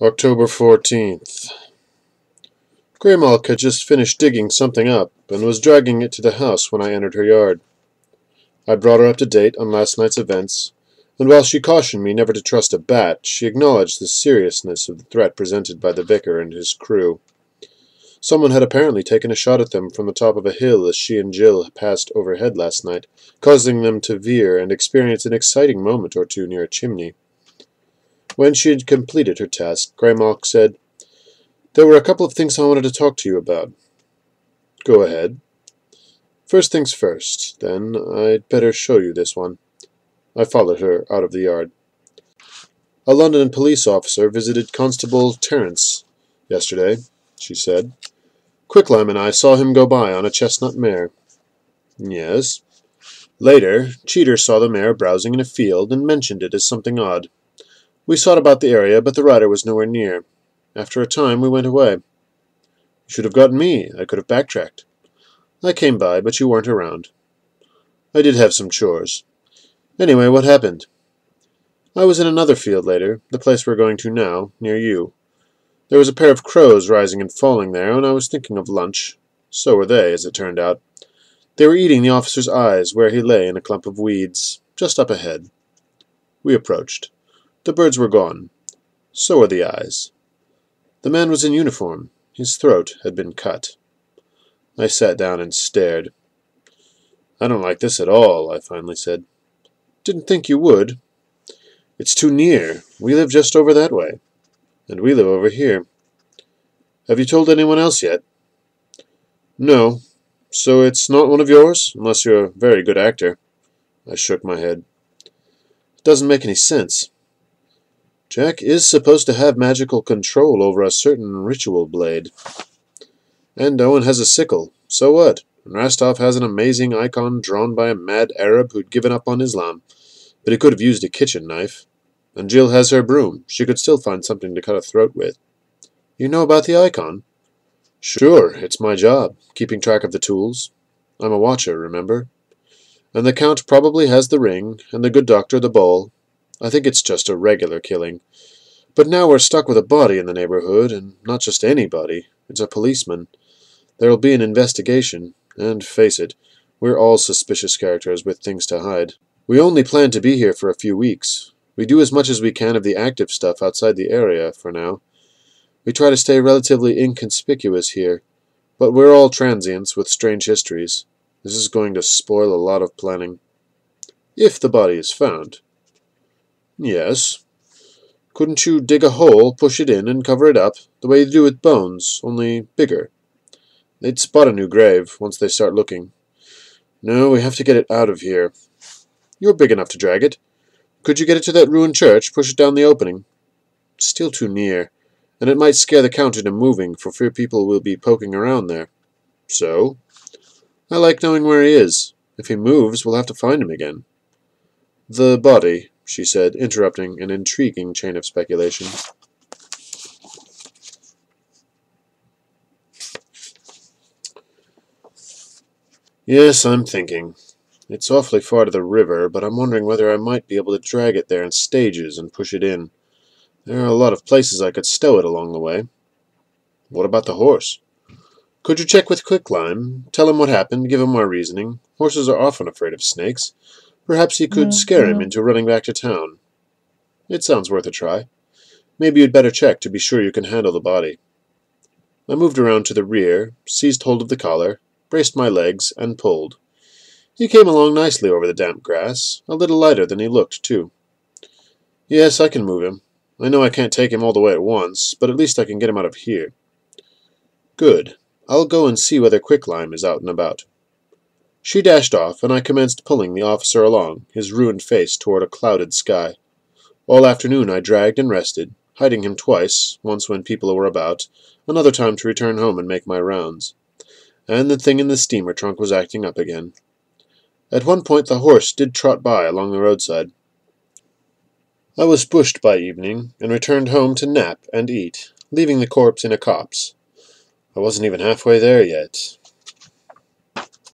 October 14th. Greymalk had just finished digging something up and was dragging it to the house when I entered her yard. I brought her up to date on last night's events, and while she cautioned me never to trust a bat, she acknowledged the seriousness of the threat presented by the vicar and his crew. Someone had apparently taken a shot at them from the top of a hill as she and Jill passed overhead last night, causing them to veer and experience an exciting moment or two near a chimney. When she had completed her task, Greymalk said, "There were a couple of things I wanted to talk to you about." "Go ahead." "First things first, then, I'd better show you this one." I followed her out of the yard. "A London police officer visited Constable Terence yesterday," she said. "Quicklime and I saw him go by on a chestnut mare." "Yes." "Later, Cheater saw the mare browsing in a field and mentioned it as something odd. We sought about the area, but the rider was nowhere near. After a time, we went away." "You should have gotten me. I could have backtracked." "I came by, but you weren't around." "I did have some chores. Anyway, what happened?" "I was in another field later, the place we're going to now, near you. There was a pair of crows rising and falling there, and I was thinking of lunch. So were they, as it turned out. They were eating the officer's eyes where he lay in a clump of weeds, just up ahead. We approached. The birds were gone. So were the eyes. The man was in uniform. His throat had been cut." I sat down and stared. "I don't like this at all," I finally said. "Didn't think you would." "It's too near. We live just over that way. And we live over here." "Have you told anyone else yet?" "No. So it's not one of yours, unless you're a very good actor." I shook my head. "It doesn't make any sense." "Jack is supposed to have magical control over a certain ritual blade. And Owen has a sickle. So what? And Rastov has an amazing icon drawn by a mad Arab who'd given up on Islam. But he could have used a kitchen knife. And Jill has her broom. She could still find something to cut a throat with." "You know about the icon?" "Sure, it's my job, keeping track of the tools. I'm a watcher, remember? And the Count probably has the ring, and the good doctor the ball. I think it's just a regular killing. But now we're stuck with a body in the neighborhood, and not just anybody. It's a policeman. There'll be an investigation, and face it, we're all suspicious characters with things to hide. We only plan to be here for a few weeks. We do as much as we can of the active stuff outside the area, for now. We try to stay relatively inconspicuous here, but we're all transients with strange histories. This is going to spoil a lot of planning." "If the body is found." "Yes. Couldn't you dig a hole, push it in, and cover it up, the way you do with bones, only bigger? They'd spot a new grave, once they start looking. No, we have to get it out of here." "You're big enough to drag it. Could you get it to that ruined church, push it down the opening?" "Still too near, and it might scare the Count into moving, for fear people will be poking around there." "So?" "I like knowing where he is. If he moves, we'll have to find him again." "The body," she said, interrupting an intriguing chain of speculation. "Yes, I'm thinking. It's awfully far to the river, but I'm wondering whether I might be able to drag it there in stages and push it in. There are a lot of places I could stow it along the way." "What about the horse?" "Could you check with Quicklime? Tell him what happened, give him my reasoning. Horses are often afraid of snakes. Perhaps he could scare him into running back to town." "It sounds worth a try. Maybe you'd better check to be sure you can handle the body." I moved around to the rear, seized hold of the collar, braced my legs, and pulled. He came along nicely over the damp grass, a little lighter than he looked, too. "Yes, I can move him. I know I can't take him all the way at once, but at least I can get him out of here." "Good. I'll go and see whether Quicklime is out and about." She dashed off, and I commenced pulling the officer along, his ruined face toward a clouded sky. All afternoon I dragged and rested, hiding him twice, once when people were about, another time to return home and make my rounds. And the thing in the steamer trunk was acting up again. At one point the horse did trot by along the roadside. I was bushed by evening, and returned home to nap and eat, leaving the corpse in a copse. I wasn't even halfway there yet.